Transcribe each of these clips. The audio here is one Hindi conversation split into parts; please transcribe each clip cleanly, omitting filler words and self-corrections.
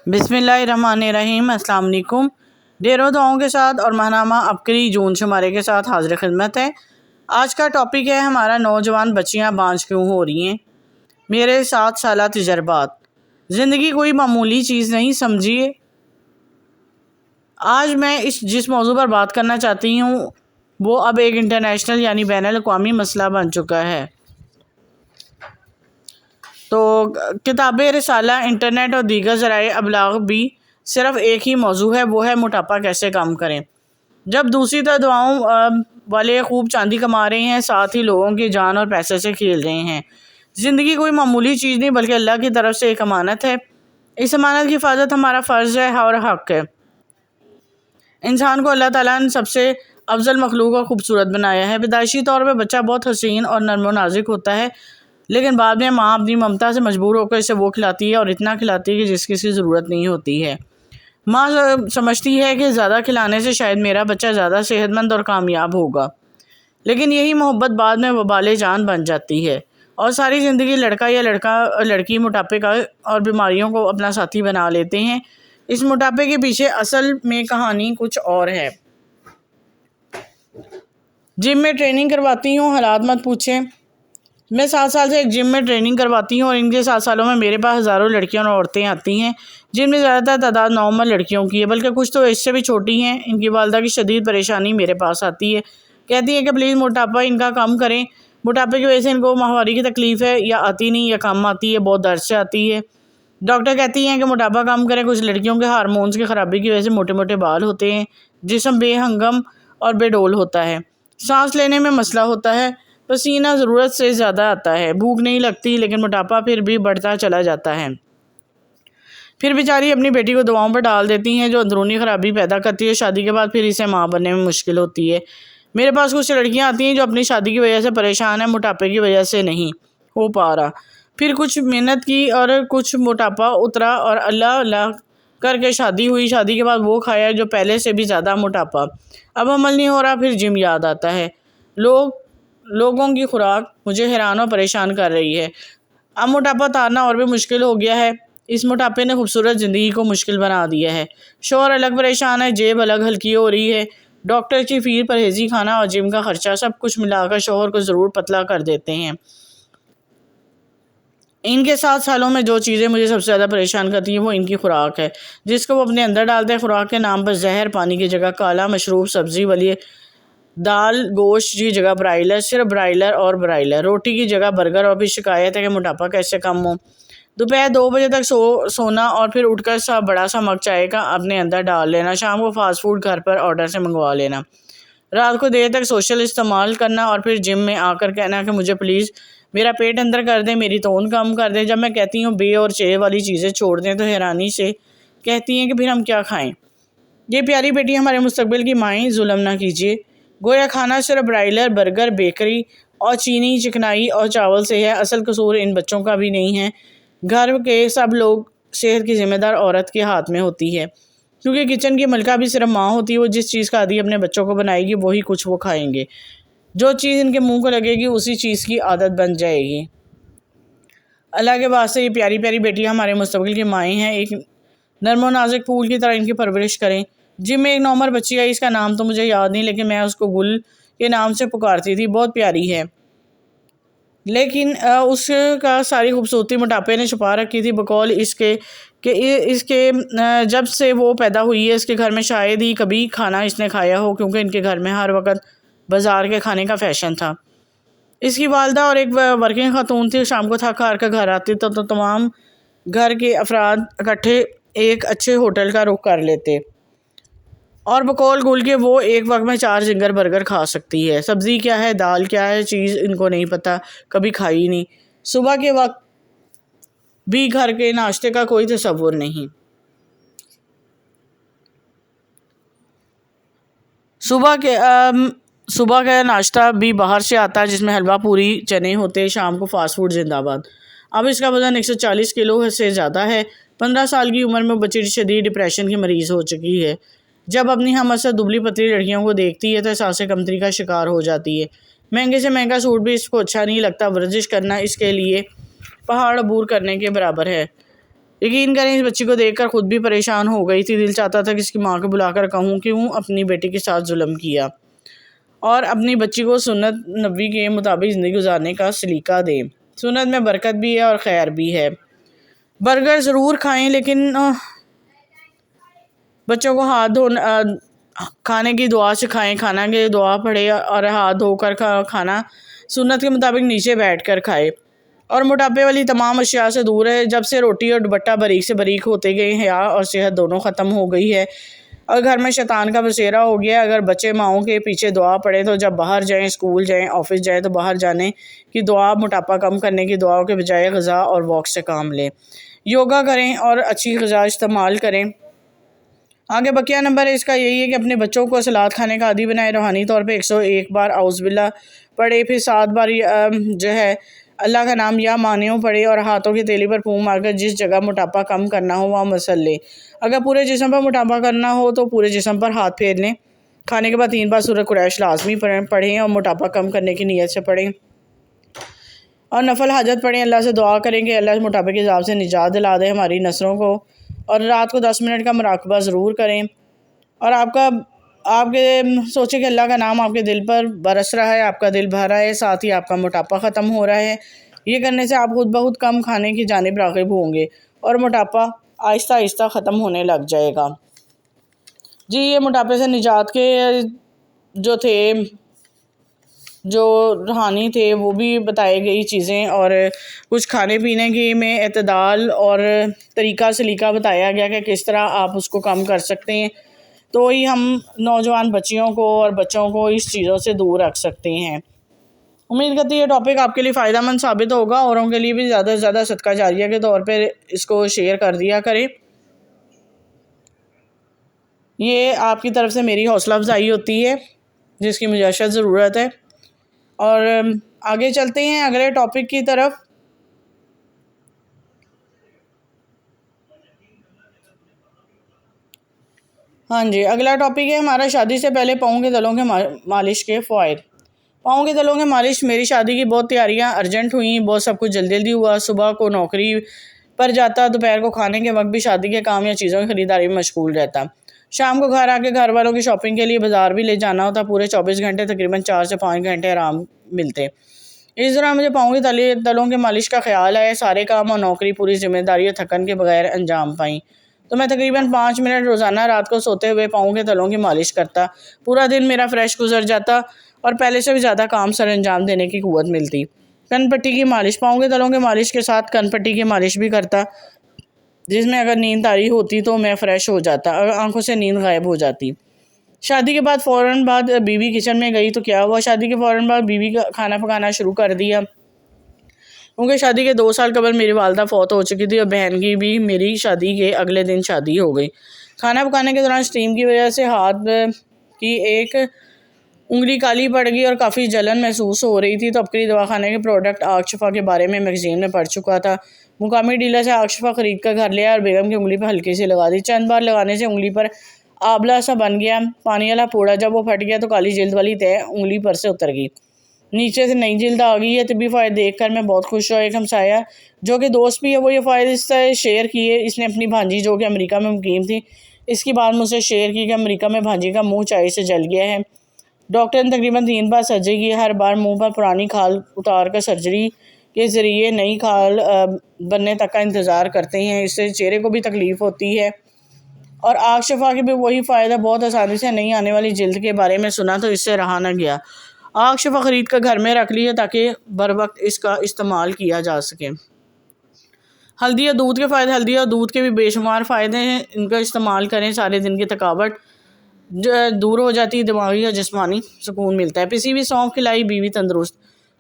बिस्मिल्लाहिर्रहमानिर्रहीम। अस्सलाम वालेकुम। ढेरों दुआओं के साथ और माहनामा अबकरी जून शुमारे के साथ हाजिर खिदमत है। आज का टॉपिक है हमारा नौजवान बच्चियां बांझ क्यों हो रही हैं। मेरे 7 साल तजर्बात। ज़िंदगी कोई मामूली चीज़ नहीं समझिए। आज मैं जिस मौजू पर बात करना चाहती हूँ वो अब एक इंटरनेशनल यानी बैनुल अक़वामी मसला बन चुका है। तो किताबें, रिसाला, इंटरनेट और दीगर ज़राए अबलाग भी सिर्फ़ एक ही मौजू है, वो है मोटापा कैसे कम करें। जब दूसरी तरफ दुआओं वाले खूब चांदी कमा रहे हैं, साथ ही लोगों की जान और पैसे से खेल रहे हैं। ज़िंदगी कोई मामूली चीज़ नहीं बल्कि अल्लाह की तरफ से एक अमानत है। इस अमानत की हिफाजत हमारा फ़र्ज़ है और हक़ है। इंसान को अल्लाह ताला ने सबसे अफजल मखलूक और ख़ूबसूरत बनाया है। पैदाइशी तौर पर बच्चा बहुत हसीन और नर्म व नाजुक होता है, लेकिन बाद में माँ अपनी ममता से मजबूर होकर इसे वो खिलाती है और इतना खिलाती है कि जिसकी इसकी ज़रूरत नहीं होती है। माँ समझती है कि ज़्यादा खिलाने से शायद मेरा बच्चा ज़्यादा सेहतमंद और कामयाब होगा, लेकिन यही मोहब्बत बाद में वबाले जान बन जाती है और सारी ज़िंदगी लड़का या लड़की मोटापे का और बीमारियों को अपना साथी बना लेते हैं। इस मोटापे के पीछे असल में कहानी कुछ और है। जिम में ट्रेनिंग करवाती हूँ, हालात मत पूछें। मैं 7 साल से एक जिम में ट्रेनिंग करवाती हूँ और इनके 7 सालों में मेरे पास हज़ारों लड़कियां और औरतें आती हैं, जिनमें ज़्यादातर तादाद नॉर्मल लड़कियों की है, बल्कि कुछ तो इससे भी छोटी हैं। इनकी वालदा की शदीद परेशानी मेरे पास आती है, कहती है कि प्लीज़ मोटापा इनका कम करें। मोटापे की वजह से इनको माहवारी की तकलीफ़ है, या आती नहीं या कम आती है, बहुत दर्द से आती है। डॉक्टर कहती हैं कि मोटापा कम करें। कुछ लड़कियों के हार्मोन्स की ख़राबी की वजह से मोटे मोटे बाल होते हैं, जिस्म बेहंगम और बेडोल होता है, सांस लेने में मसला होता है, पसीना ज़रूरत से ज़्यादा आता है, भूख नहीं लगती, लेकिन मोटापा फिर भी बढ़ता चला जाता है। फिर बेचारी अपनी बेटी को दवाओं पर डाल देती हैं जो अंदरूनी ख़राबी पैदा करती है। शादी के बाद फिर इसे माँ बनने में मुश्किल होती है। मेरे पास कुछ लड़कियां आती हैं जो अपनी शादी की वजह से परेशान हैं, मोटापे की वजह से नहीं हो पा रहा। फिर कुछ मेहनत की और कुछ मोटापा उतरा और अल्लाह अल्लाह करके शादी हुई। शादी के बाद वो खाया जो पहले से भी ज़्यादा मोटापा। अब अमल नहीं हो रहा, फिर जिम याद आता है। लोगों की खुराक मुझे हैरान और परेशान कर रही है। अब मोटापा उतारना और भी मुश्किल हो गया है। इस मोटापे ने खूबसूरत ज़िंदगी को मुश्किल बना दिया है। शौहर अलग परेशान है, जेब अलग हल्की हो रही है। डॉक्टर की फ़ीस, परहेज़ी खाना और जिम का खर्चा सब कुछ मिलाकर शौहर को ज़रूर पतला कर देते हैं। इनके 7 सालों में जो चीज़ें मुझे सबसे ज़्यादा परेशान करती हैं वो इनकी खुराक है, जिसको वो अपने अंदर डालते हैं। खुराक के नाम पर जहर, पानी की जगह काला मशरूब, सब्ज़ी वाली दाल, गोश्त की जगह ब्रायलर, सिर्फ ब्रायलर और ब्रायलर, रोटी की जगह बर्गर, और भी शिकायत है कि मोटापा कैसे कम हो। दोपहर 2 बजे तक सोना और फिर उठकर बड़ा सा मग चाय का अपने अंदर डाल लेना। शाम को फास्ट फूड घर पर ऑर्डर से मंगवा लेना। रात को देर तक सोशल इस्तेमाल करना और फिर जिम में आकर कहना कि मुझे प्लीज़ मेरा पेट अंदर कर दें, मेरी तोन कम कर दें। जब मैं कहती हूँ बे और चे वाली चीज़ें छोड़ दें तो हैरानी से कहती हैं कि फिर हम क्या खाएँ। ये प्यारी बेटी हमारे मुस्तकबिल की माएँ, जुल्म ना कीजिए। गोया खाना सिर्फ ब्रायलर, बर्गर, बेकरी और चीनी, चिकनाई और चावल से है। असल कसूर इन बच्चों का भी नहीं है। घर के सब लोग सेहत की जिम्मेदार औरत के हाथ में होती है, क्योंकि किचन की मलका भी सिर्फ माँ होती है। वो जिस चीज़ का आदी अपने बच्चों को बनाएगी वही कुछ वो खाएंगे। जो चीज़ इनके मुंह को लगेगी उसी चीज़ की आदत बन जाएगी। अल्लाह के वास्ते ये प्यारी प्यारी बेटियाँ हमारे मुस्तकबिल की माएँ हैं। एक नर्म और नाजुक फूल की तरह इनकी परवरिश करें। जिम में एक नॉर्मल बच्ची आई, इसका नाम तो मुझे याद नहीं, लेकिन मैं उसको गुल के नाम से पुकारती थी। बहुत प्यारी है, लेकिन उसका सारी खूबसूरती मोटापे ने छुपा रखी थी, बकौल इसके जब से वो पैदा हुई है इसके घर में शायद ही कभी खाना इसने खाया हो, क्योंकि इनके घर में हर वक्त बाज़ार के खाने का फ़ैशन था। इसकी वालदा और एक वर्किंग खातून थी। शाम को थक हार कर घर आती तो तमाम घर के अफराद इकट्ठे एक अच्छे होटल का रुख कर लेते और बकौल गुल के वो एक वक्त में 4 जिंगर बर्गर खा सकती है। सब्ज़ी क्या है, दाल क्या है, चीज़ इनको नहीं पता, कभी खाई नहीं। सुबह के वक्त भी घर के नाश्ते का कोई तसव्वुर नहीं। सुबह का नाश्ता भी बाहर से आता है, जिसमें हलवा, पूरी, चने होते। शाम को फास्ट फूड जिंदाबाद। अब इसका वज़न 140 किलो से ज़्यादा है। 15 साल की उम्र में बच्ची शदीद डिप्रेशन की मरीज़ हो चुकी है। जब अपनी हम से दुबली पतली लड़कियों को देखती है तो सांसें कमतरी का शिकार हो जाती है। महंगे से महंगा सूट भी इसको अच्छा नहीं लगता। वर्जिश करना इसके लिए पहाड़ अबूर करने के बराबर है। यकीन करें इस बच्ची को देखकर ख़ुद भी परेशान हो गई थी। दिल चाहता था कि इसकी माँ को बुलाकर कहूँ क्यों अपनी बेटी के साथ जुल्म किया और अपनी बच्ची को सुन्नत नबी के मुताबिक ज़िंदगी गुजारने का सलीका दें। सुन्नत में बरकत भी है और खैर भी है। बर्गर ज़रूर खाएं लेकिन बच्चों को हाथ धोना खाने की दुआ सिखाएं। खाना की दुआ पढ़े और हाथ धोकर खाना सुन्नत के मुताबिक नीचे बैठकर खाए और मोटापे वाली तमाम अशिया से दूर है। जब से रोटी और दुपट्टा बारीक से बारीक होते गए, हया और सेहत दोनों ख़त्म हो गई है और घर में शैतान का बसेरा हो गया। अगर बच्चे माओं के पीछे दुआ पढ़े तो जब बाहर जाएं, स्कूल जाएं, ऑफिस जाएं तो बाहर जाने की दुआ, मोटापा कम करने की दुआओं के बजाय ग़िज़ा और वॉक से काम लें। योगा करें और अच्छी ग़िज़ा इस्तेमाल करें। आगे बकिया नंबर है इसका यही है कि अपने बच्चों को सलाद खाने का आदी बनाए। रूहानी तौर पे 101 बार औज़ुबिल्लाह पढ़े, फिर 7 बार जो है अल्लाह का नाम या मानियों पढ़े और हाथों की तेली पर फूंक मारकर जिस जगह मोटापा कम करना हो वहाँ मसल लें। अगर पूरे जिस्म पर मोटापा करना हो तो पूरे जिस्म पर हाथ फेर लें। खाने के बाद 3 बार सूरह कुरैश लाजमी पढ़ें और मोटापा कम करने की नीयत से पढ़ें और नफल हाजत पढ़ें। अल्लाह से दुआ करें कि अल्लाह मोटापे के हिसाब से निजात दिला दे हमारी नस्लों को। और रात को 10 मिनट का मुराकबा ज़रूर करें और आपके सोचें कि अल्लाह का नाम आपके दिल पर बरस रहा है, आपका दिल भरा है, साथ ही आपका मोटापा ख़त्म हो रहा है। ये करने से आप खुद बहुत कम खाने की जानिब राग़िब होंगे और मोटापा आहिस्ता आहिस्ता ख़त्म होने लग जाएगा। जी, ये मोटापे से निजात के जो रूहानी थे वो भी बताई गई चीज़ें और कुछ खाने पीने की में एतदाल और तरीका सलीका बताया गया कि किस तरह आप उसको कम कर सकते हैं। तो ही हम नौजवान बच्चियों को और बच्चों को इस चीज़ों से दूर रख सकते हैं। उम्मीद करती है ये टॉपिक आपके लिए फ़ायदेमंद साबित होगा। औरों के लिए भी ज़्यादा से ज़्यादा सदका जारिया के तौर पर इसको शेयर कर दिया करें। ये आपकी तरफ से मेरी हौसला अफजाई होती है जिसकी मुझे अशद ज़रूरत है। और आगे चलते हैं अगले टॉपिक की तरफ। हाँ जी, अगला टॉपिक है हमारा शादी से पहले पाँव के तलों के मालिश के फ़वाइद। पाँव के तलों के मालिश। मेरी शादी की बहुत तैयारियां अर्जेंट हुई, बहुत सब कुछ जल्दी जल्दी हुआ। सुबह को नौकरी पर जाता, दोपहर को खाने के वक्त भी शादी के काम या चीज़ों की ख़रीदारी में मशगूल रहता। शाम को घर आके घर वालों की शॉपिंग के लिए बाज़ार भी ले जाना होता। पूरे 24 घंटे तकरीबन 4 से 5 घंटे आराम मिलते। इस दौरान मुझे पाँव के तलों के मालिश का ख्याल आया। सारे काम और नौकरी, पूरी जिम्मेदारी और थकन के बगैर अंजाम पाई तो मैं तकरीबन 5 मिनट रोज़ाना रात को सोते हुए पाँव के तलों की मालिश करता। पूरा दिन मेरा फ्रेश गुजर जाता और पहले से भी ज़्यादा काम सर अंजाम देने की क़ुव्वत मिलती। कनपट्टी की मालिश। पाँव के तलों के मालिश के साथ कनपट्टी की मालिश भी करता, जिसमें अगर नींद तारी होती तो मैं फ़्रेश हो जाता और आंखों से नींद गायब हो जाती। शादी के बाद फ़ौरन बाद बीवी किचन में गई तो क्या हुआ, शादी के फ़ौरन बाद बीवी का खाना पकाना शुरू कर दिया क्योंकि शादी के 2 साल कबल मेरी वालदा फ़ौत हो चुकी थी और बहन की भी मेरी शादी के अगले दिन शादी हो गई। खाना पकाने के दौरान स्टीम की वजह से हाथ की एक उंगली काली पड़ गई और काफ़ी जलन महसूस हो रही थी। तो अपनी दवाखाने के प्रोडक्ट आगशफा के बारे में मैगज़ीन में पढ़ चुका था। मुकामी डीलर से आगशफा ख़रीद कर घर लिया और बेगम की उंगली पर हल्की सी लगा दी। चंद बार लगाने से उंगली पर आबला सा बन गया, पानी वाला पोड़ा। जब वो फट गया तो काली जिल्द वाली तय उंगली पर से उतर गई, नीचे से नई जिल्द आ गई है। तभी फ़ायदे देख कर मैं बहुत खुश हुआ। एक हमसाया जो कि दोस्त भी है वो ये फ़ायदे इससे शेयर किए। इसने अपनी भांजी जो कि अमेरिका में मुकीम थी, इसकी बात मुझसे शेयर की कि अमेरिका में भांजी का मुँह चाय से जल गया है। डॉक्टर ने तकरीबन 3 बार सर्जरी की। हर बार मुंह पर पुरानी खाल उतार कर सर्जरी के ज़रिए नई खाल बनने तक का इंतज़ार करते हैं। इससे चेहरे को भी तकलीफ़ होती है। और आगशफा के भी वही फ़ायदा, बहुत आसानी से नहीं आने वाली जिल्द के बारे में सुना तो इससे रहा न गया। आगशफा ख़रीद कर घर में रख लिया ताकि बर वक्त इसका इस्तेमाल किया जा सके। हल्दी और दूध के फ़ायदे। हल्दी और दूध के भी बेशुमार फ़ायदे हैं। इनका इस्तेमाल करें, सारे दिन की थकावट दूर हो जाती है, दिमागी और जिस्मानी सुकून मिलता है। पिसी हुई सौंफ खिलाई, बीवी तंदुरुस्त।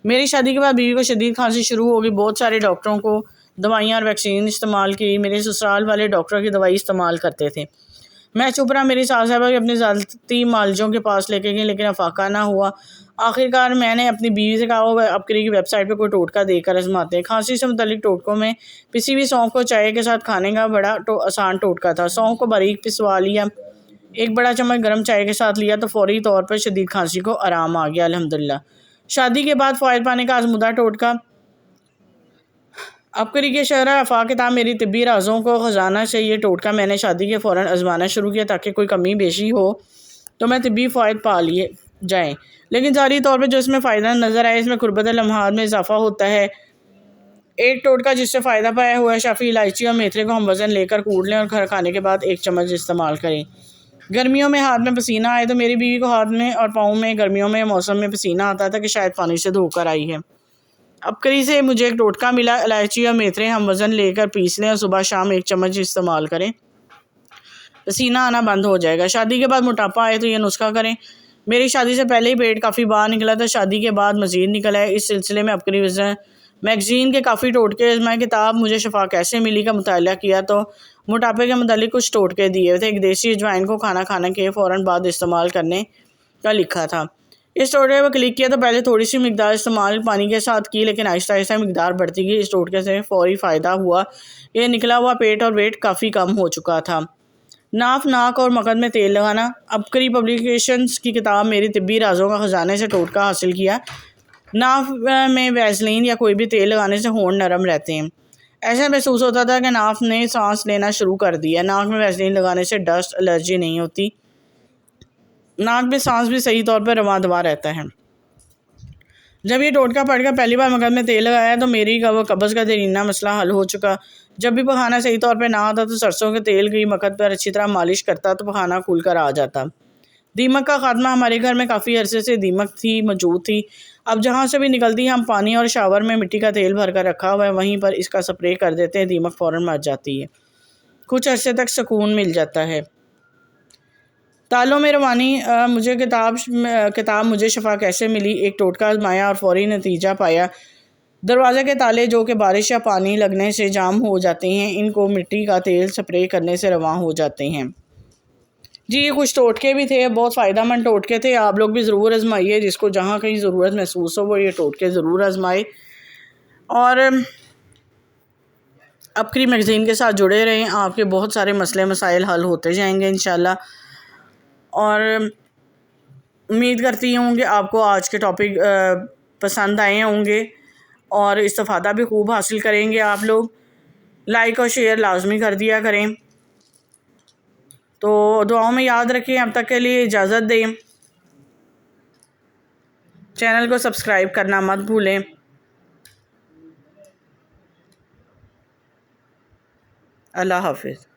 मेरी शादी के बाद बीवी को शदीद खांसी शुरू हो गई। बहुत सारे डॉक्टरों को दवाइयाँ और वैक्सीन इस्तेमाल की। मेरे ससुराल वाले डॉक्टर की दवाई इस्तेमाल करते थे। मैं चुप रहा। मेरी सास साहबा अपने ज़ाती मालजों के पास लेके गई लेकिन अफाका ना हुआ। आखिरकार मैंने अपनी बीवी से कहा वो अपकरी की वेबसाइट पर कोई टोटका देकर आजमाते हैं। खांसी से मुतल्लिक टोटकों में पिसी हुई सौंफ को चाय के साथ खाने का बड़ा आसान टोटका था। सौंफ को बारीक पिसवा लिया, 1 बड़ा चम्मच गर्म चाय के साथ लिया तो फौरी तौर पर शदीद खांसी को आराम आ गया अल्हम्दुलिल्लाह। शादी के बाद फ़ायदे पाने का आजमुदा टोटका। अबकरी के शहरा आफाक किताब मेरी तिब्बी राज़ों को ख़जाना से ये टोटका मैंने शादी के फ़ौरन आजमाना शुरू किया ताकि कोई कमी बेशी हो तो मैं तिब्बी फ़ायद पा लिए जाएँ, लेकिन ज़ाहिरी तौर पे जो इसमें फ़ायदा नज़र आए इसमें कुर्बत लम्हात में इजाफ़ा होता है। एक टोटका जिससे फ़ायदा पाया हुआ है शाफ़ी इलायची और मेथरे को हम वज़न लेकर कूट लें और खाने के बाद 1 चम्मच इस्तेमाल करें। गर्मियों में हाथ में पसीना आए तो मेरी बीवी को हाथ में और पाँव में गर्मियों में मौसम में पसीना आता था कि शायद पानी से धोकर आई है। अबकरी से मुझे एक टोटका मिला, इलायची और मेथरे हम वज़न लेकर पीस लें और सुबह शाम 1 चम्मच इस्तेमाल करें, पसीना आना बंद हो जाएगा। शादी के बाद मोटापा आए तो ये नुस्खा करें। मेरी शादी से पहले ही पेट काफ़ी बाहर निकला था, शादी के बाद मज़ीद निकला है। इस सिलसिले में अबकरी वज़न मैगज़ीन के काफ़ी टोटके मैं किताब मुझे शफ़ा कैसे मिली का मुताला किया तो मोटापे के मुतालिक कुछ टोटके दिए थे। एक देसी अजवाइन को खाना खाने के फ़ौरन बाद इस्तेमाल करने का लिखा था। इस टोटके पर क्लिक किया तो पहले थोड़ी सी मिकदार इस्तेमाल पानी के साथ की, लेकिन आहिस्ता आहिस्ता मिकदार बढ़ती गई। इस टोटके से फ़ौरी फ़ायदा हुआ, ये निकला हुआ पेट और वेट काफ़ी कम हो चुका था। नाक और मकद में तेल लगाना। अबकरी पब्लिकेशंस की किताब मेरी तिब्बी राज़ों का ख़जाने से टोटका हासिल किया। नाक में वैसलीन या कोई भी तेल लगाने से होंठ नरम रहते हैं। ऐसा महसूस होता था कि नाक ने सांस लेना शुरू कर दिया। नाक में वैसलीन लगाने से डस्ट एलर्जी नहीं होती, नाक में सांस भी सही तौर पर रवां दवा रहता है। जब ये टोटका पढ़कर पहली बार मगज में तेल लगाया तो मेरी कब्ज़ का दरीना मसला हल हो चुका। जब भी पखाना सही तौर पर ना आता तो सरसों के तेल की मकद पर अच्छी तरह मालिश करता तो पखाना खुल कर आ जाता। दीमक का खात्मा। हमारे घर में काफ़ी अरसे से दीमक मौजूद थी। अब जहाँ से भी निकलती है हम पानी और शावर में मिट्टी का तेल भर कर रखा हुआ है, वहीं पर इसका स्प्रे कर देते हैं, दीमक फ़ौरन मर जाती है। कुछ अरसे तक सुकून मिल जाता है। तालों में रवानी। मुझे किताब मुझे शफ़ा कैसे मिली, एक टोटका आजमाया और फ़ौरी नतीजा पाया। दरवाज़े के ताले जो कि बारिश या पानी लगने से जाम हो जाते हैं, इनको मिट्टी का तेल स्प्रे करने से रवां हो जाते हैं। जी, ये कुछ टोटके भी थे, बहुत फ़ायदेमंद टोटके थे। आप लोग भी ज़रूर आजमाइए, जिसको जहाँ कहीं ज़रूरत महसूस हो वो ये टोटके ज़रूर आजमाए और अबकरी मैगज़ीन के साथ जुड़े रहें। आपके बहुत सारे मसले मसाइल हल होते जाएंगे इंशाल्लाह। और उम्मीद करती हूँ कि आपको आज के टॉपिक पसंद आए होंगे और इस्तिफ़ादा भी खूब हासिल करेंगे आप लोग। लाइक और शेयर लाजमी कर दिया करें। तो दुआओं में याद रखें। अब तक के लिए इजाज़त दें। चैनल को सब्सक्राइब करना मत भूलें। अल्लाह हाफ़िज़।